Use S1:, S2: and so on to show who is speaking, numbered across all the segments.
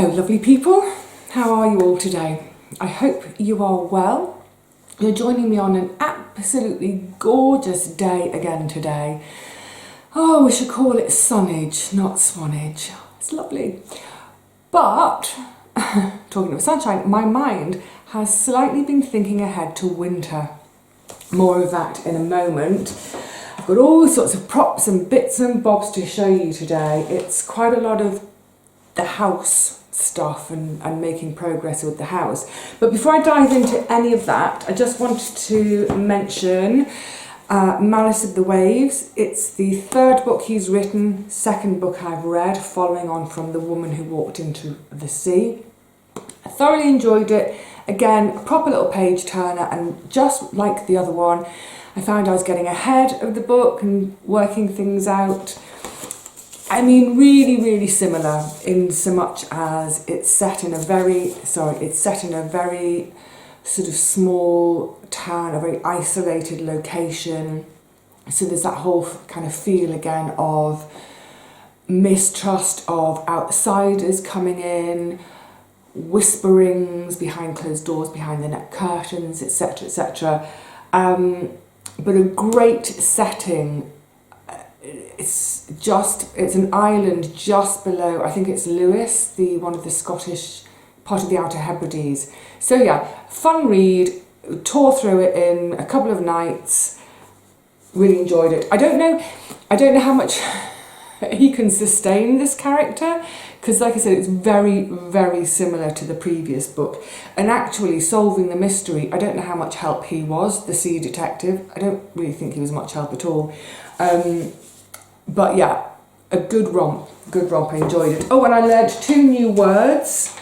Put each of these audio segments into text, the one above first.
S1: Hello lovely people, how are you all today? I hope you are well. You're joining me on an absolutely gorgeous day again today. Oh, we should call it Swanage, not Swanage. It's lovely. But, talking of sunshine, my mind has slightly been thinking ahead to winter. More of that in a moment. I've got all sorts of props and bits and bobs to show you today. It's quite a lot of the house stuff and making progress with the house. But before I dive into any of that, I just wanted to mention Malice of the Waves. It's the third book he's written, second book I've read, following on from The Woman Who Walked into the Sea. I thoroughly enjoyed it. Again, a proper little page turner, and just like the other one, I found I was getting ahead of the book and working things out. I mean, really similar in so much as it's set in a very sort of small town, a very isolated location. So there's that whole kind of feel again of mistrust of outsiders coming in, whisperings behind closed doors, behind the net curtains, etc, etc. But a great setting. It's an island just below, I think it's Lewis, one of the Scottish, part of the Outer Hebrides. So yeah, fun read, tore through it in a couple of nights, really enjoyed it. I don't know how much he can sustain this character, because like I said, it's very similar to the previous book. And actually solving the mystery, I don't know how much help he was, the sea detective. I don't really think he was much help at all. But yeah, a good romp, I enjoyed it. Oh, and I learned 2 new words.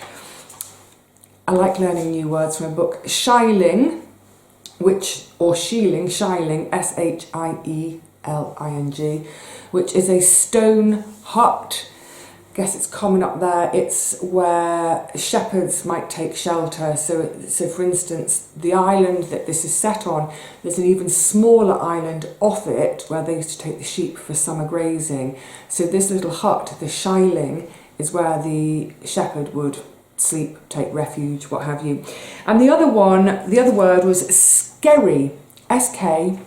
S1: I like learning new words from a book. Shieling, Shieling, S-H-I-E-L-I-N-G, which is a stone hut. I guess it's common up there. It's where shepherds might take shelter. So for instance, the island that this is set on, there's an even smaller island off it where they used to take the sheep for summer grazing. So this little hut, the Shieling, is where the shepherd would sleep, take refuge, what have you. And the other word was skerry, S-K-E-R-R-Y.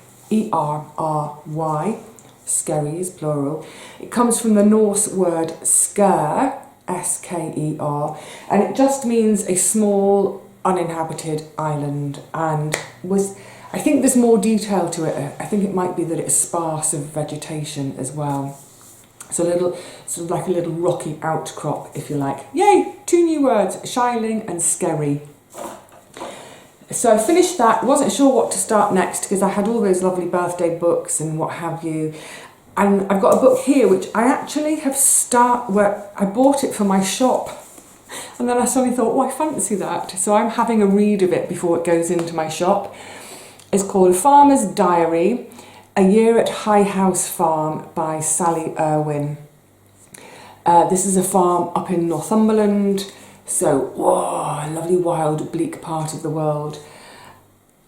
S1: Skerry is plural. It comes from the Norse word sker, S-K-E-R, and it just means a small uninhabited island, and I think there's more detail to it. I think it might be that it's sparse of vegetation as well. So sort of like a little rocky outcrop, if you like. Yay! 2 new words, Shieling and skerry. So I finished that, wasn't sure what to start next because I had all those lovely birthday books and what have you. And I've got a book here which I actually have where I bought it for my shop. And then I suddenly thought, oh, I fancy that. So I'm having a read of it before it goes into my shop. It's called Farmer's Diary, A Year at High House Farm by Sally Irwin. This is a farm up in Northumberland. So, whoa, a lovely, wild, bleak part of the world.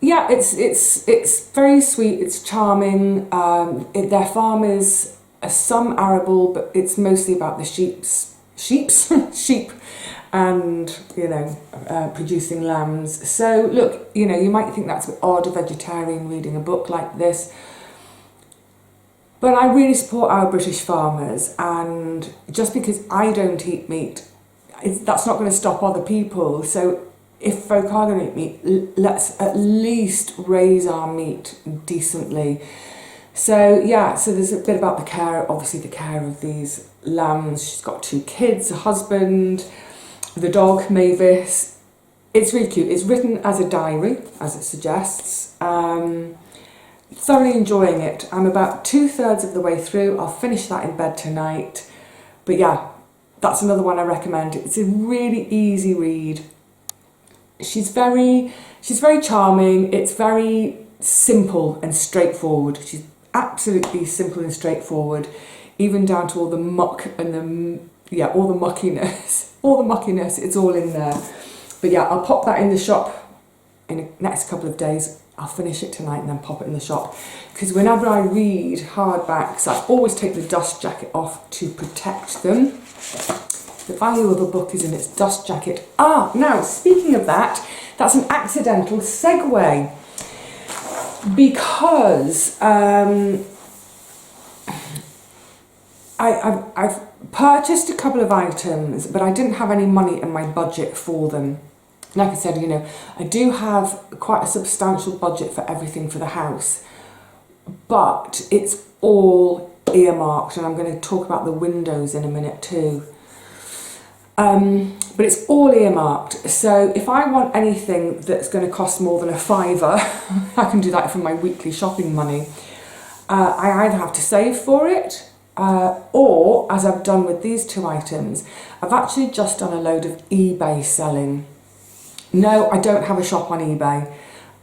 S1: Yeah, it's very sweet. It's charming. Their farm is some arable, but it's mostly about the sheep, and producing lambs. So look, you might think that's a bit odd, a vegetarian reading a book like this. But I really support our British farmers, and just because I don't eat meat, that's not going to stop other people. So if folk are going to eat meat, let's at least raise our meat decently. So yeah, so there's a bit about the care, obviously the care of these lambs. She's got 2 kids, a husband, the dog Mavis. It's really cute. It's written as a diary, as it suggests. Thoroughly enjoying it. I'm about 2/3 of the way through. I'll finish that in bed tonight. But yeah, that's another one I recommend. It's a really easy read. She's very charming. It's very simple and straightforward. She's absolutely simple and straightforward, even down to all the muck and all the muckiness. All the muckiness, it's all in there. But yeah, I'll pop that in the shop in the next couple of days. I'll finish it tonight and then pop it in the shop. Because whenever I read hardbacks, I always take the dust jacket off to protect them. The value of a book is in its dust jacket. Ah, now speaking of that, that's an accidental segue, because I've purchased a couple of items, but I didn't have any money in my budget for them. Like I said, you know, I do have quite a substantial budget for everything for the house, but it's all earmarked, and I'm going to talk about the windows in a minute too. But it's all earmarked, so if I want anything that's going to cost more than a fiver, I can do that from my weekly shopping money. I either have to save for it, or, as I've done with these two items, I've actually just done a load of eBay selling. No, I don't have a shop on eBay.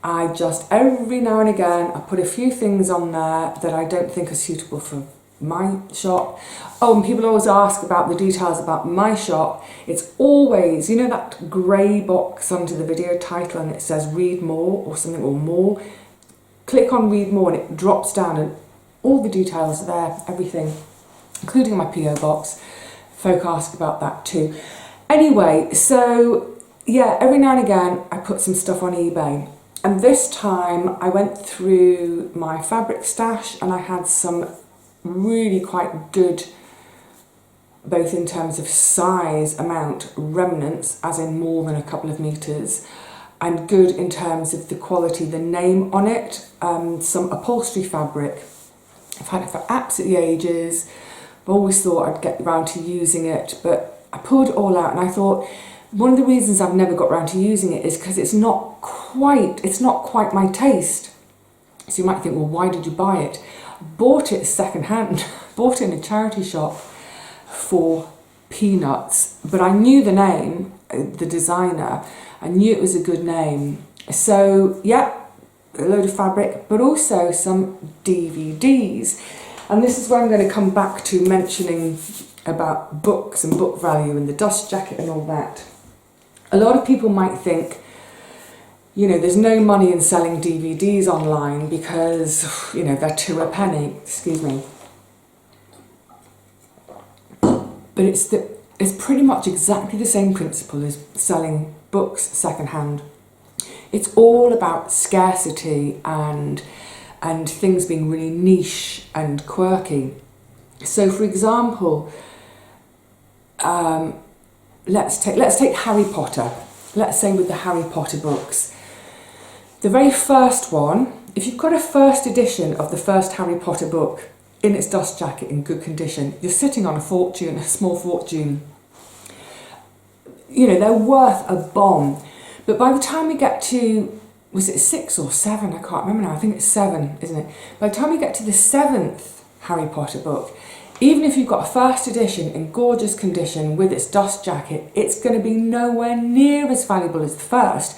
S1: I just, every now and again, I put a few things on there that I don't think are suitable for my shop. Oh, and people always ask about the details about my shop. It's always, you know, that grey box under the video title and it says read more or something, or more. Click on read more and it drops down and all the details are there, everything, including my PO box. Folk ask about that too. Anyway, so yeah, every now and again I put some stuff on eBay, and this time I went through my fabric stash and I had some really quite good, both in terms of size, amount, remnants, as in more than a couple of meters, and good in terms of the quality, the name on it, some upholstery fabric. I've had it for absolutely ages. I've always thought I'd get around to using it, but I pulled it all out and I thought one of the reasons I've never got around to using it is because it's not quite my taste. So you might think, well, why did you buy it? I bought it second hand, bought it in a charity shop for peanuts, but I knew the name, the designer, I knew it was a good name. So yeah, a load of fabric, but also some DVDs. And this is where I'm going to come back to mentioning about books and book value and the dust jacket and all that. A lot of people might think, you know, there's no money in selling DVDs online because, you know, they're 2 a penny, excuse me. But it's pretty much exactly the same principle as selling books secondhand. It's all about scarcity and things being really niche and quirky. So for example, let's take Harry Potter. Let's say with the Harry Potter books. The very first one, if you've got a first edition of the first Harry Potter book in its dust jacket in good condition, you're sitting on a fortune, a small fortune. You know, they're worth a bomb. But by the time we get to, was it 6 or 7? I can't remember now. I think it's 7, isn't it? By the time we get to the 7th Harry Potter book, even if you've got a first edition in gorgeous condition with its dust jacket, it's going to be nowhere near as valuable as the first,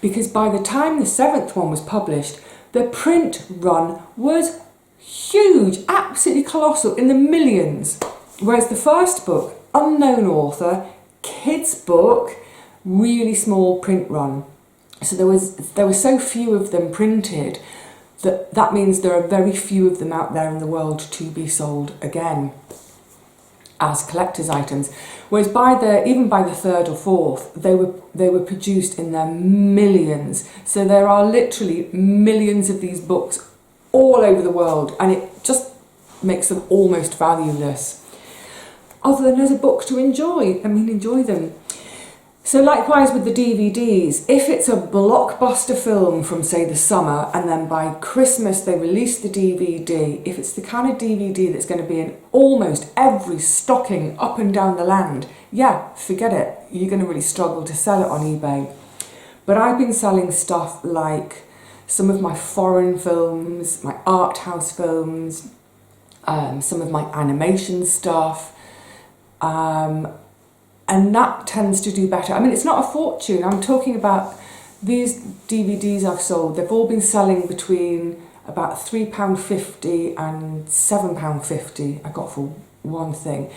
S1: because by the time the 7th one was published, the print run was huge, absolutely colossal, in the millions. Whereas the first book, unknown author, kids book, really small print run. So there were so few of them printed that means there are very few of them out there in the world to be sold again as collector's items. Whereas even by the 3rd or 4th, they were produced in their millions. So there are literally millions of these books all over the world, and it just makes them almost valueless. Other than as a book to enjoy, enjoy them. So likewise with the DVDs, if it's a blockbuster film from, say, the summer, and then by Christmas they release the DVD, if it's the kind of DVD that's going to be in almost every stocking up and down the land, yeah, forget it. You're going to really struggle to sell it on eBay. But I've been selling stuff like some of my foreign films, my art house films, some of my animation stuff, and that tends to do better. I mean, it's not a fortune. I'm talking about these DVDs I've sold. They've all been selling between about £3.50 and £7.50 I got for one thing.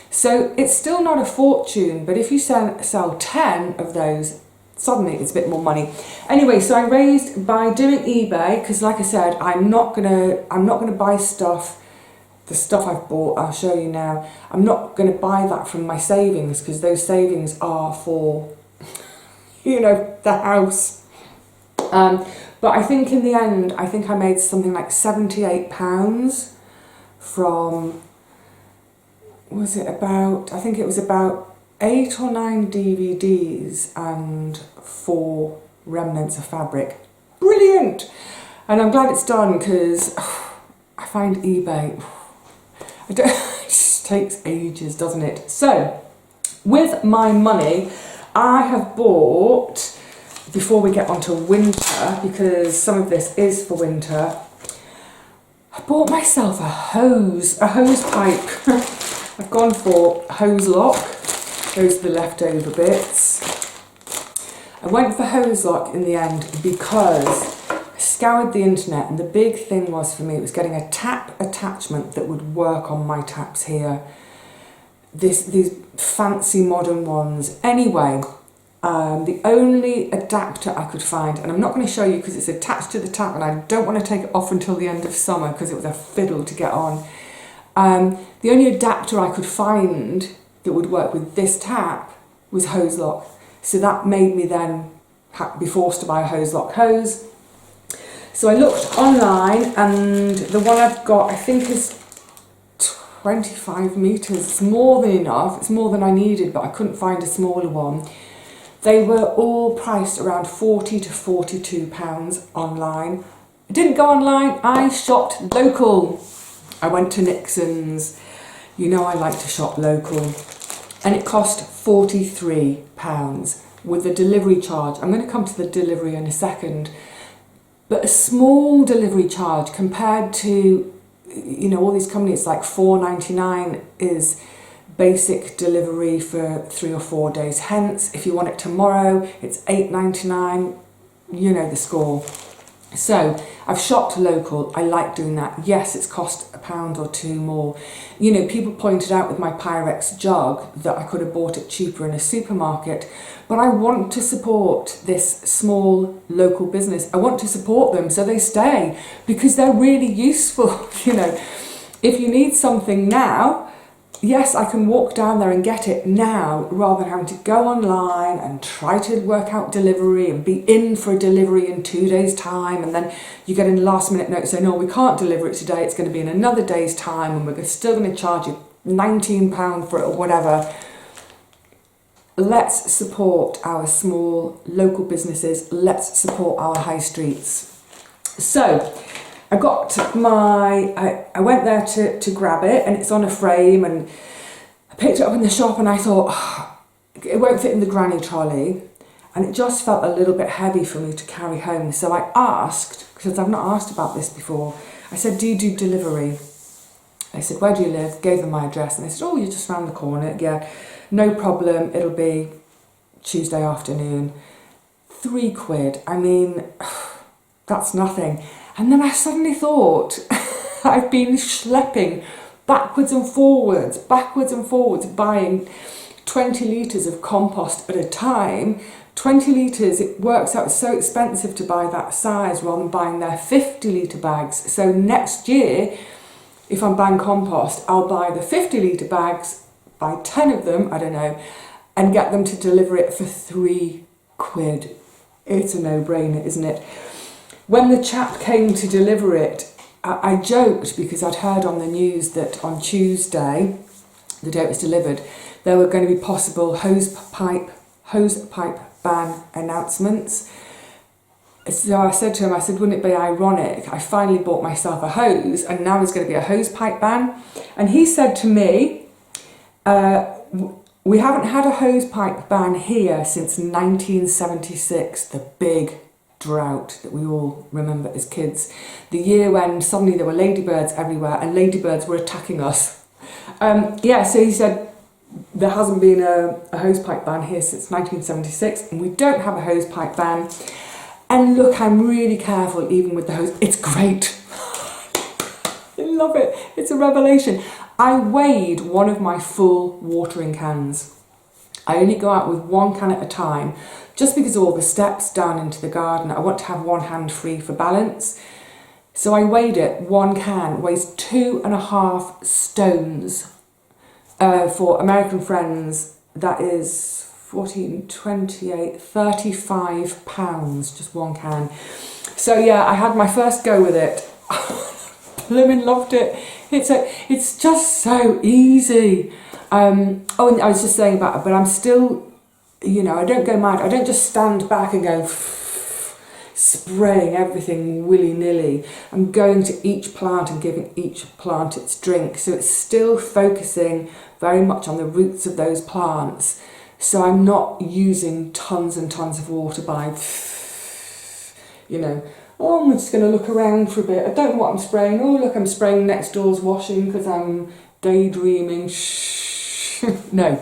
S1: So it's still not a fortune, but if you sell 10 of those, suddenly it's a bit more money. Anyway, so I raised by doing eBay, because like I said, I'm not gonna buy stuff the stuff I've bought, I'll show you now. I'm not going to buy that from my savings because those savings are for, you know, the house. But I think in the end, I think I made something like £78 from, was it about, I think it was about 8 or 9 DVDs and 4 remnants of fabric. Brilliant! And I'm glad it's done because I find eBay, it just takes ages, doesn't it? So, with my money, I have bought, before we get onto winter, because some of this is for winter, I bought myself a hose pipe. I've gone for hose lock. Those are the leftover bits. I went for hose lock in the end because I scoured the internet, and the big thing was for me, it was getting a tap attachment that would work on my taps here. These fancy modern ones. Anyway, the only adapter I could find, and I'm not going to show you because it's attached to the tap and I don't want to take it off until the end of summer because it was a fiddle to get on. The only adapter I could find that would work with this tap was hose lock. So that made me then be forced to buy a hose lock hose. So I looked online, and the one I've got I think is 25 metres. It's more than enough, it's more than I needed, but I couldn't find a smaller one. They were all priced around £40 to £42 online. I didn't go online, I shopped local. I went to Nixon's. You know I like to shop local. And it cost £43 with the delivery charge. I'm going to come to the delivery in a second. But a small delivery charge compared to, you know, all these companies, like £4.99 is basic delivery for 3 or 4 days. Hence, if you want it tomorrow, it's £8.99. You know the score. So I've shopped local. I like doing that. Yes, it's cost £1 or £2 more. You know, people pointed out with my Pyrex jug that I could have bought it cheaper in a supermarket, but I want to support this small local business. I want to support them so they stay because they're really useful. You know, if you need something now, yes, I can walk down there and get it now rather than having to go online and try to work out delivery and be in for a delivery in 2 days' time, and then you get a last minute note saying, no, we can't deliver it today, it's going to be in another day's time and we're still going to charge you £19 for it or whatever. Let's support our small local businesses, let's support our high streets. So I got I went there to grab it, and it's on a frame, and I picked it up in the shop and I thought, oh, it won't fit in the granny trolley, and it just felt a little bit heavy for me to carry home. So I asked, because I've not asked about this before, I said, do you do delivery? I said, where do you live? Gave them my address, and they said, oh, you're just round the corner. Yeah, no problem, it'll be Tuesday afternoon. £3. I mean, that's nothing. And then I suddenly thought, I've been schlepping backwards and forwards, buying 20 litres of compost at a time. 20 litres, it works out so expensive to buy that size rather than buying their 50 litre bags. So next year, if I'm buying compost, I'll buy the 50 litre bags, buy 10 of them, I don't know, and get them to deliver it for £3. It's a no-brainer, isn't it? When the chap came to deliver it, I joked because I'd heard on the news that on Tuesday, the day it was delivered, there were going to be possible hose pipe ban announcements. So I said to him, I said, wouldn't it be ironic? I finally bought myself a hose and now there's going to be a hose pipe ban. And he said to me, we haven't had a hose pipe ban here since 1976, the big drought that we all remember as kids, the year when suddenly there were ladybirds everywhere and ladybirds were attacking us. So he said there hasn't been a hose pipe ban here since 1976, and we don't have a hose pipe ban. And look, I'm really careful even with the hose. It's great. I love it. It's a revelation. I weighed one of my full watering cans. I only go out with one can at a time, just because of all the steps down into the garden. I want to have one hand free for balance. So I weighed it, 1 can weighs 2.5 stones. For American friends, that is 14, 28, 35 pounds, just 1 can. So yeah, I had my first go with it. Blooming loved it. It's just so easy. Oh, and I was just saying about it, but I'm still, you know, I don't go mad. I don't just stand back and go spraying everything willy-nilly. I'm going to each plant and giving each plant its drink. So it's still focusing very much on the roots of those plants. So I'm not using tons and tons of water by, you know, oh, I'm just going to look around for a bit. I don't know what I'm spraying. Oh, look, I'm spraying next door's washing because I'm daydreaming. Shh. No,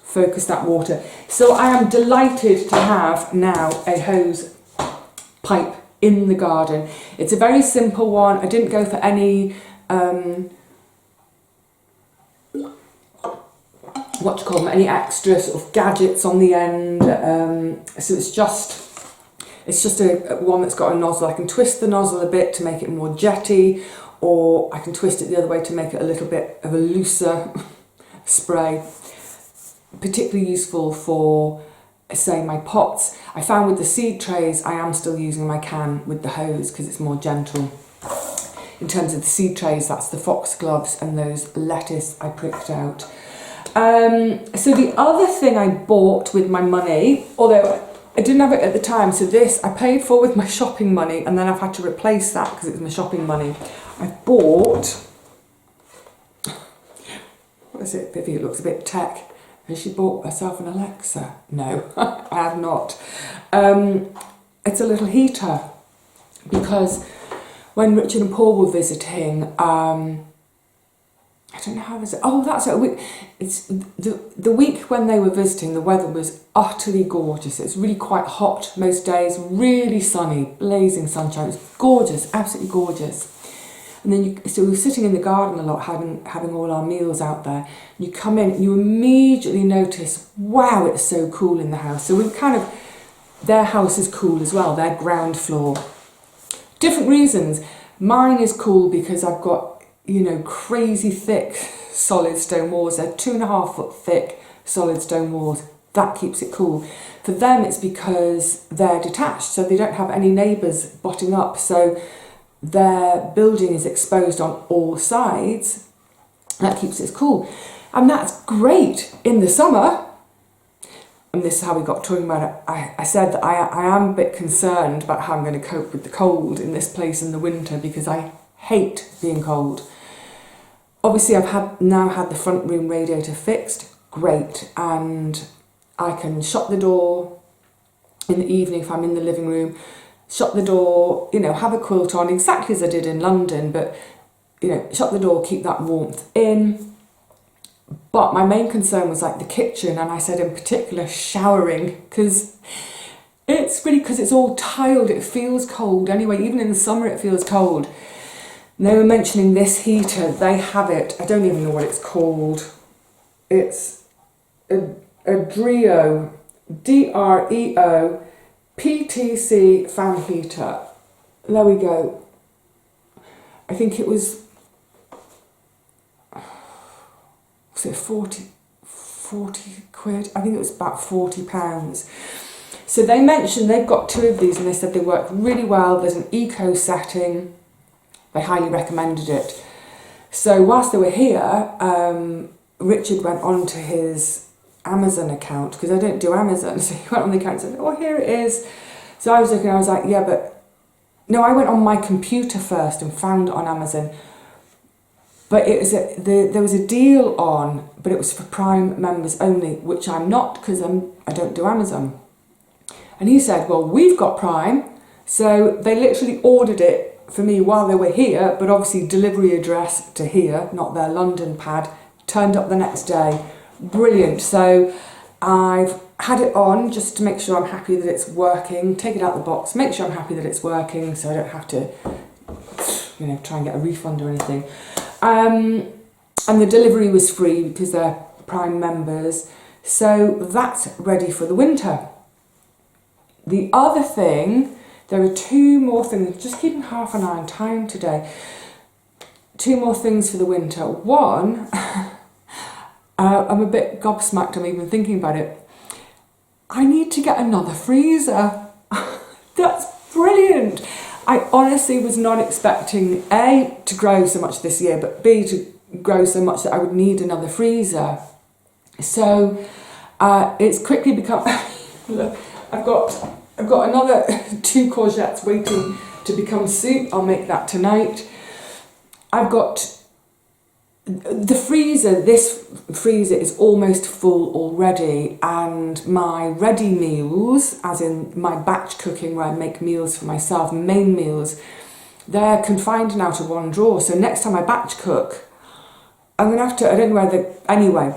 S1: focus that water. So I am delighted to have now a hose pipe in the garden. It's a very simple one. I didn't go for any any extra sort of gadgets on the end. So it's just a one that's got a nozzle. I can twist the nozzle a bit to make it more jetty, or I can twist it the other way to make it a little bit of a looser spray. Particularly useful for, say, my pots. I found with the seed trays, I am still using my can with the hose because it's more gentle. In terms of the seed trays, that's the foxgloves and those lettuce I pricked out. So the other thing I bought with my money, although I didn't have it at the time, so this I paid for with my shopping money, and then I've had to replace that because it was my shopping money. I bought, what is it, Vivi? It looks a bit tech. Has she bought herself an Alexa? No, I have not. It's a little heater, because when Richard and Paul were visiting, I don't know how it was. Oh, that's it. It's the week when they were visiting. The weather was utterly gorgeous. It was really quite hot most days. Really sunny, blazing sunshine. It was gorgeous, absolutely gorgeous. And then so we were sitting in the garden a lot, having all our meals out there. And you come in, and you immediately notice, wow, it's so cool in the house. So we kind of, their house is cool as well. Their ground floor. Different reasons. Mine is cool because I've got, you know, crazy thick solid stone walls. They're 2.5 foot thick solid stone walls. That keeps it cool. For them, it's because they're detached, so they don't have any neighbours butting up. So their building is exposed on all sides. That keeps it cool. And that's great in the summer. And this is how we got talking about it. I said that I am a bit concerned about how I'm going to cope with the cold in this place in the winter, because I hate being cold. Obviously, I've now had the front room radiator fixed. Great. And I can shut the door in the evening if I'm in the living room. Shut the door, you know, have a quilt on, exactly as I did in London, but, you know, shut the door, keep that warmth in. But my main concern was like the kitchen, and I said in particular showering, because it's all tiled, it feels cold anyway. Even in the summer it feels cold. And they were mentioning this heater, they have it, I don't even know what it's called. It's a Dreo, D-R-E-O, PTC fan heater. There we go. I think it was it 40 quid? I think it was about £40. So they mentioned they've got 2 of these, and they said they work really well. There's an eco setting. They highly recommended it. So whilst they were here, Richard went on to his Amazon account, because I don't do Amazon, so he went on the account and said, oh, here it is. So I was looking, I was like, yeah, but no, I went on my computer first and found it on Amazon. But it was there was a deal on, but it was for Prime members only, which I'm not, because I don't do Amazon. And he said, well, we've got Prime, so they literally ordered it for me while they were here, but obviously delivery address to here, not their London pad, turned up the next day. Brilliant. So I've had it on just to make sure I'm happy that it's working, take it out the box, make sure I'm happy that it's working, so I don't have to, you know, try and get a refund or anything. And the delivery was free because they're Prime members. So that's ready for the winter. The other thing There are two more things, just keeping half an eye on time today. Two more things for the winter. One, I'm a bit gobsmacked, I'm even thinking about it. I need to get another freezer. That's brilliant. I honestly was not expecting A, to grow so much this year, but B, to grow so much that I would need another freezer. So it's quickly become, look, I've got another 2 courgettes waiting to become soup. I'll make that tonight. I've got the freezer, this freezer is almost full already, and my ready meals, as in my batch cooking where I make meals for myself, main meals, they're confined now to one drawer. So next time I batch cook, I'm going to have to, I don't know whether, anyway,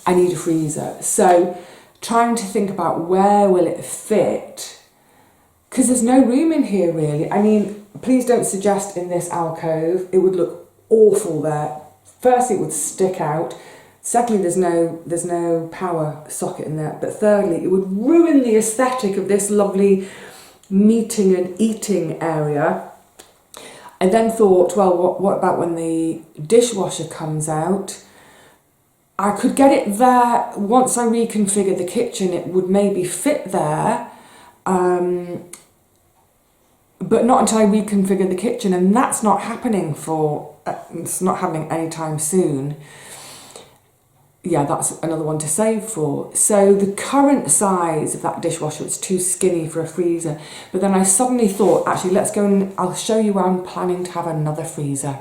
S1: I need a freezer. So trying to think about where will it fit, because there's no room in here really. I mean, please don't suggest in this alcove, it would look awful there. Firstly, it would stick out. Secondly, there's no power socket in there. But thirdly, it would ruin the aesthetic of this lovely meeting and eating area. I then thought, well, what about when the dishwasher comes out? I could get it there. Once I reconfigure the kitchen, it would maybe fit there. But not until I reconfigure the kitchen, and that's not happening it's not happening anytime soon. Yeah, that's another one to save for. So the current size of that dishwasher, it's too skinny for a freezer. But then I suddenly thought, actually, let's go and I'll show you where I'm planning to have another freezer.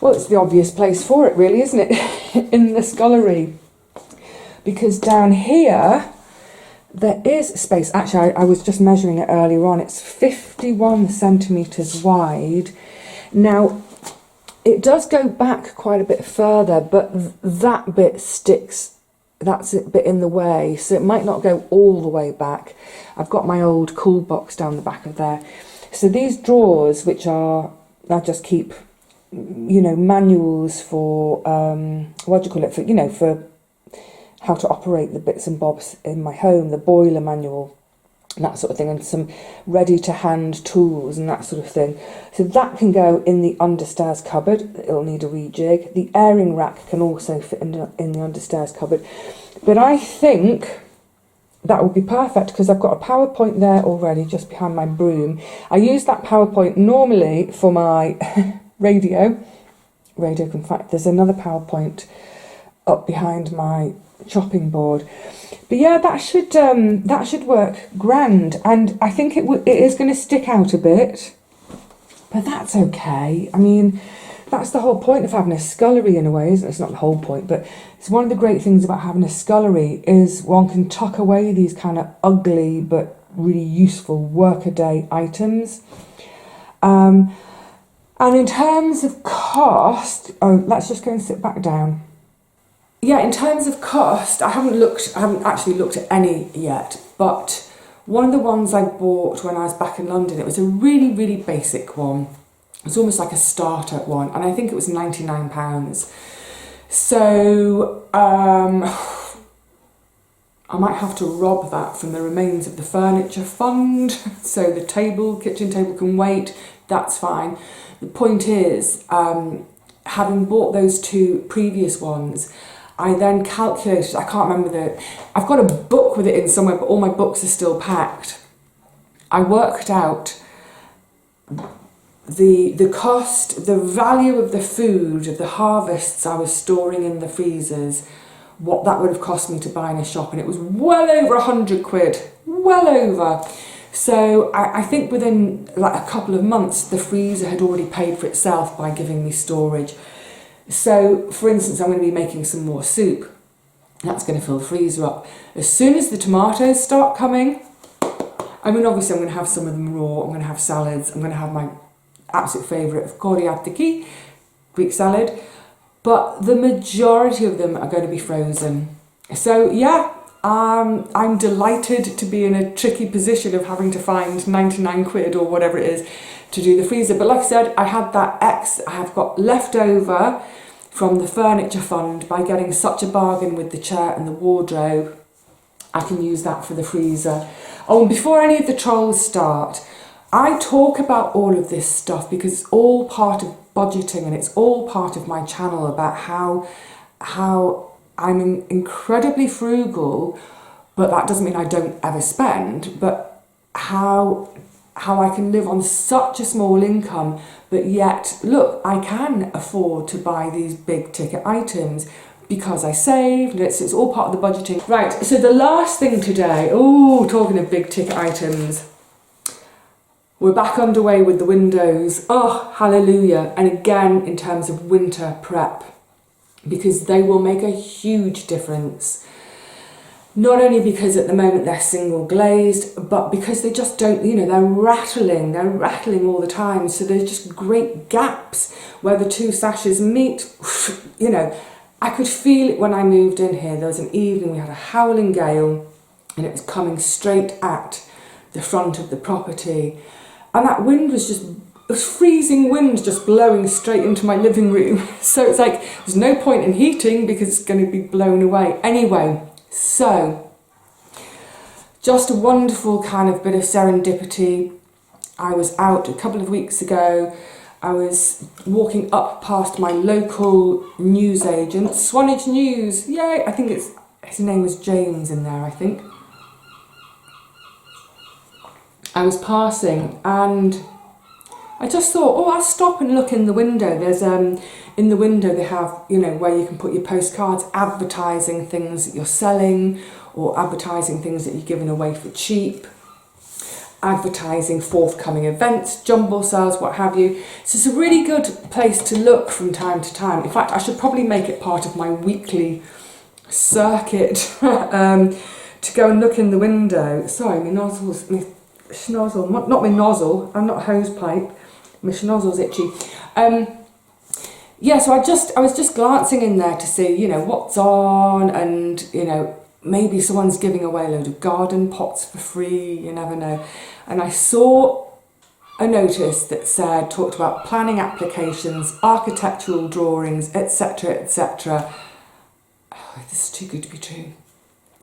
S1: Well, it's the obvious place for it, really, isn't it? In the scullery. Because down here, there is space. Actually, I was just measuring it earlier on. It's 51 centimetres wide. Now, it does go back quite a bit further, but that bit sticks, that's a bit in the way, so it might not go all the way back. I've got my old cool box down the back of there. So these drawers, which are, I just keep, you know, manuals for, what do you call it, for, you know, for how to operate the bits and bobs in my home, the boiler manual, and that sort of thing, and some ready-to-hand tools and that sort of thing. So that can go in the understairs cupboard. It'll need a rejig. The airing rack can also fit in the understairs cupboard. But I think that would be perfect because I've got a power point there already just behind my broom. I use that power point normally for my radio. In fact, there's another power point up behind my chopping board. But yeah, that should work grand, and I think it is going to stick out a bit, but that's okay. I mean, that's the whole point of having a scullery in a way, isn't it? It's not the whole point, but it's one of the great things about having a scullery is one can tuck away these kind of ugly but really useful workaday items. And in terms of cost, let's just go and sit back down. Yeah, in terms of cost, I haven't actually looked at any yet, but one of the ones I bought when I was back in London, it was a really, really basic one. It was almost like a starter one, and I think it was £99. So I might have to rob that from the remains of the furniture fund, so the kitchen table can wait, that's fine. The point is, having bought those 2 previous ones, I then calculated, I can't remember I've got a book with it in somewhere, but all my books are still packed. I worked out the cost, the value of the food, of the harvests I was storing in the freezers, what that would have cost me to buy in a shop, and it was well over 100 quid, well over. So I think within like a couple of months, the freezer had already paid for itself by giving me storage. So, for instance, I'm going to be making some more soup. That's going to fill the freezer up. As soon as the tomatoes start coming, I mean, obviously I'm going to have some of them raw, I'm going to have salads, I'm going to have my absolute favourite of coriatiki, Greek salad, but the majority of them are going to be frozen. So, yeah, I'm delighted to be in a tricky position of having to find 99 quid or whatever it is to do the freezer. But like I said, I had that I have got left over from the furniture fund by getting such a bargain with the chair and the wardrobe. I can use that for the freezer. Oh, and before any of the trolls start, I talk about all of this stuff because it's all part of budgeting, and it's all part of my channel about how I'm incredibly frugal, but that doesn't mean I don't ever spend, but how I can live on such a small income, but yet, look, I can afford to buy these big ticket items because I saved. It's all part of the budgeting. Right, so the last thing today, oh, talking of big ticket items, we're back underway with the windows. Oh, hallelujah. And again, in terms of winter prep, because they will make a huge difference. Not only because at the moment they're single glazed, but because they just don't, you know, they're rattling all the time. So there's just great gaps where the two sashes meet. You know, I could feel it when I moved in here. There was an evening, we had a howling gale and it was coming straight at the front of the property. And that wind was just, it was freezing wind just blowing straight into my living room. So it's like, there's no point in heating because it's going to be blown away. Anyway, so just a wonderful kind of bit of serendipity. I was out a couple of weeks ago. I was walking up past my local newsagent, Swanage News. Yay! I think his name was James in there, I think. I was passing and I just thought, oh, I'll stop and look in the window. There's in the window they have, you know, where you can put your postcards advertising things that you're selling or advertising things that you're giving away for cheap, advertising forthcoming events, jumble sales, what have you. So it's a really good place to look from time to time. In fact, I should probably make it part of my weekly circuit to go and look in the window. Sorry, my schnozzle, not my nozzle, I'm not a hose pipe, my schnozzle's itchy. Yeah, so I was just glancing in there to see, you know, what's on, and, you know, maybe someone's giving away a load of garden pots for free, you never know. And I saw a notice that talked about planning applications, architectural drawings, etc, etc. Oh, this is too good to be true.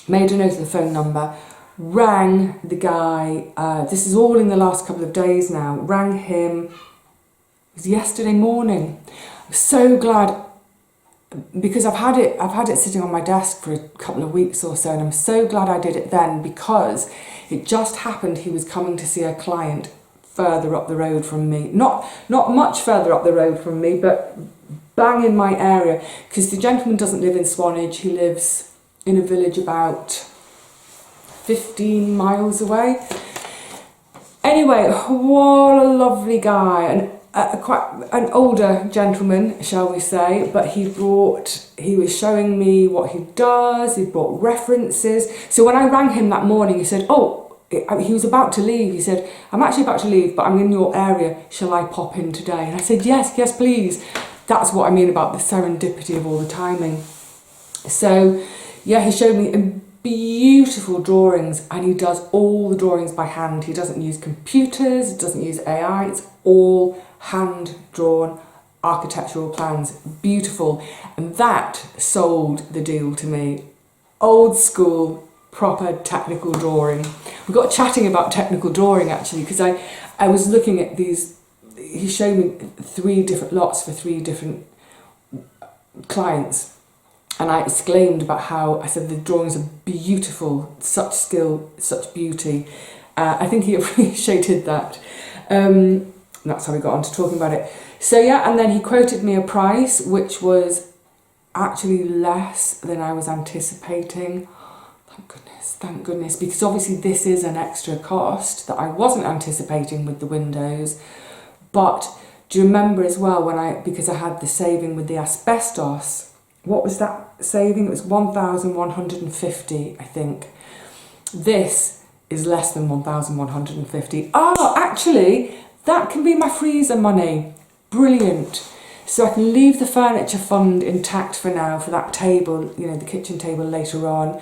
S1: Made a note of the phone number, rang the guy, this is all in the last couple of days now, rang him, it was yesterday morning. I'm so glad, because I've had it sitting on my desk for a couple of weeks or so, and I'm so glad I did it then, because it just happened he was coming to see a client further up the road from me. Not much further up the road from me, but bang in my area, because the gentleman doesn't live in Swanage, he lives in a village about 15 miles away. Anyway, what a lovely guy, and quite an older gentleman, shall we say, but he was showing me what he does, he brought references. So when I rang him that morning, he said, oh, he was about to leave. He said, I'm actually about to leave, but I'm in your area. Shall I pop in today? And I said, yes, please. That's what I mean about the serendipity of all the timing. So yeah, he showed me beautiful drawings, and he does all the drawings by hand. He doesn't use computers, he doesn't use AI, it's all hand-drawn architectural plans. Beautiful. And that sold the deal to me. Old school, proper technical drawing. We got chatting about technical drawing actually, because I was looking at these, he showed me 3 different lots for 3 different clients. And I exclaimed about how, I said, the drawings are beautiful, such skill, such beauty. I think he appreciated that. That's how we got on to talking about it. So yeah, and then he quoted me a price which was actually less than I was anticipating. Thank goodness, because obviously this is an extra cost that I wasn't anticipating with the windows. But do you remember as well because I had the saving with the asbestos, what was that saving? It was 1,150, I think. This is less than 1,150. Oh, actually, that can be my freezer money. Brilliant. So I can leave the furniture fund intact for now, for that table, you know, the kitchen table later on.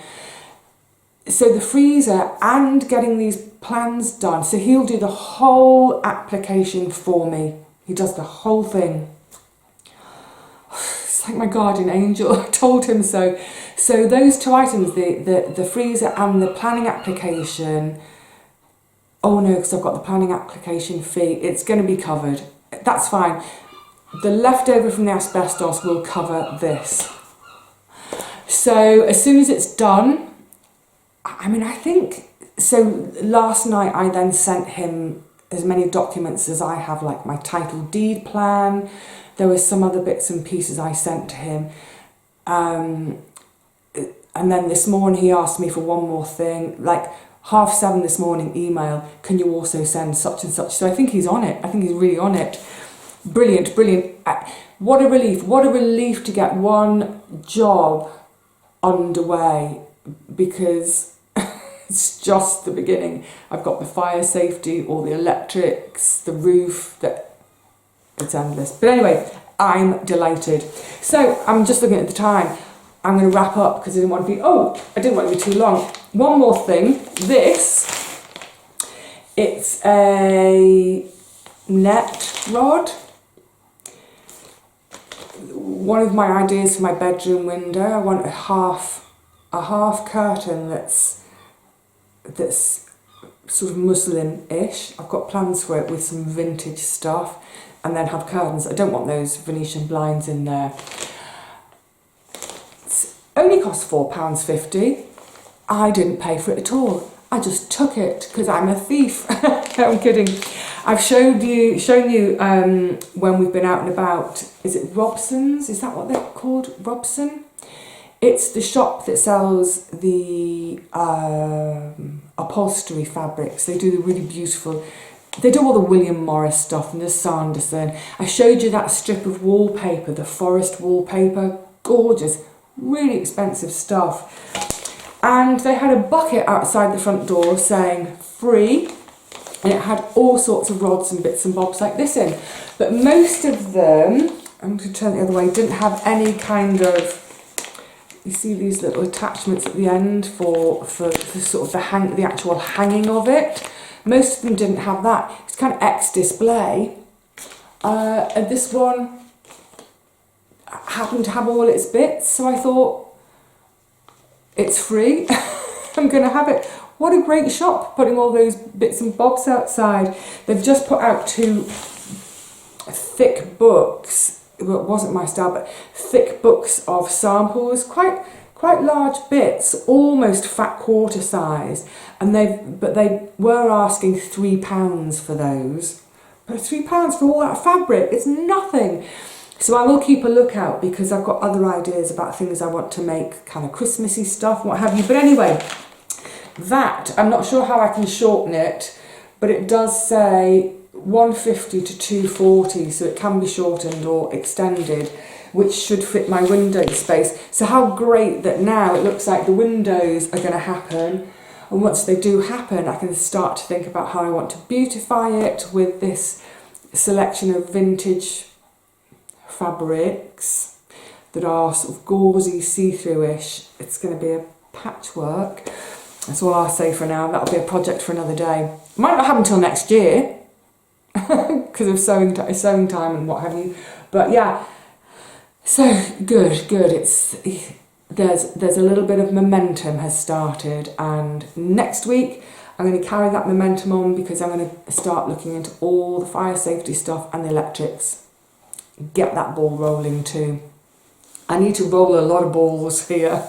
S1: So the freezer and getting these plans done. So he'll do the whole application for me. He does the whole thing. It's like my guardian angel. I told him so. So those two items, the freezer and the planning application, oh no, because I've got the planning application fee, it's going to be covered. That's fine. The leftover from the asbestos will cover this. So as soon as it's done, I mean, I think, so last night I then sent him as many documents as I have, like my title deed plan. There was some other bits and pieces I sent to him. And then this morning he asked me for one more thing, like 7:30 this morning email, can you also send such and such? So I think he's on it. I think he's really on it. Brilliant, brilliant. What a relief to get one job underway, because it's just the beginning. I've got the fire safety, all the electrics, the roof, it's endless. But anyway, I'm delighted. So I'm just looking at the time. I'm going to wrap up because I didn't want to be too long. One more thing. It's a net rod. One of my ideas for my bedroom window, I want a half curtain that's sort of muslin-ish. I've got plans for it with some vintage stuff, and then have curtains. I don't want those Venetian blinds in there. It's only cost £4.50. I didn't pay for it at all. I just took it because I'm a thief. No, I'm kidding. I've shown you when we've been out and about. Is it Robson's? Is that what they're called? Robson? It's the shop that sells the upholstery fabrics. They do the really beautiful, they do all the William Morris stuff and the Sanderson. I showed you that strip of wallpaper, the forest wallpaper. Gorgeous, really expensive stuff. And they had a bucket outside the front door saying free, and it had all sorts of rods and bits and bobs like this in. But most of them, I'm going to turn it the other way, didn't have any kind of, you see these little attachments at the end for sort of the actual hanging of it. Most of them didn't have that. It's kind of ex-display. And this one happened to have all its bits, so I thought, it's free. I'm going to have it. What a great shop, putting all those bits and bobs outside. They've just put out 2 thick books. Well, it wasn't my style, but thick books of samples, quite large bits, almost fat quarter size. And they were asking £3 for those. But £3 for all that fabric, it's nothing. So I will keep a lookout because I've got other ideas about things I want to make, kind of Christmassy stuff, what have you. But anyway, that, I'm not sure how I can shorten it, but it does say 150 to 240, so it can be shortened or extended, which should fit my window space. So how great that now it looks like the windows are going to happen. And once they do happen, I can start to think about how I want to beautify it with this selection of vintage fabrics that are sort of gauzy, see-through-ish. It's going to be a patchwork. That's all I'll say for now. That'll be a project for another day. Might not happen until next year because of sewing time and what have you. But yeah, so good. There's a little bit of momentum has started, and next week I'm going to carry that momentum on because I'm going to start looking into all the fire safety stuff and the electrics. Get that ball rolling too. I need to roll a lot of balls here.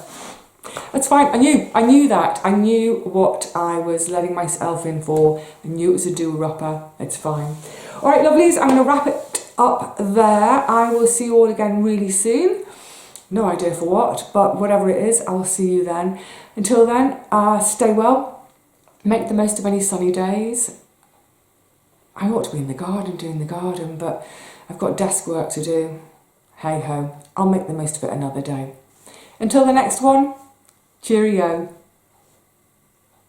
S1: That's fine. I knew that. I knew what I was letting myself in for. I knew it was a doer-upper. It's fine. All right, lovelies, I'm going to wrap it up there. I will see you all again really soon. No idea for what, but whatever it is, I will see you then. Until then, stay well. Make the most of any sunny days. I ought to be in the garden doing the garden, but I've got desk work to do. Hey ho, I'll make the most of it another day. Until the next one, cheerio.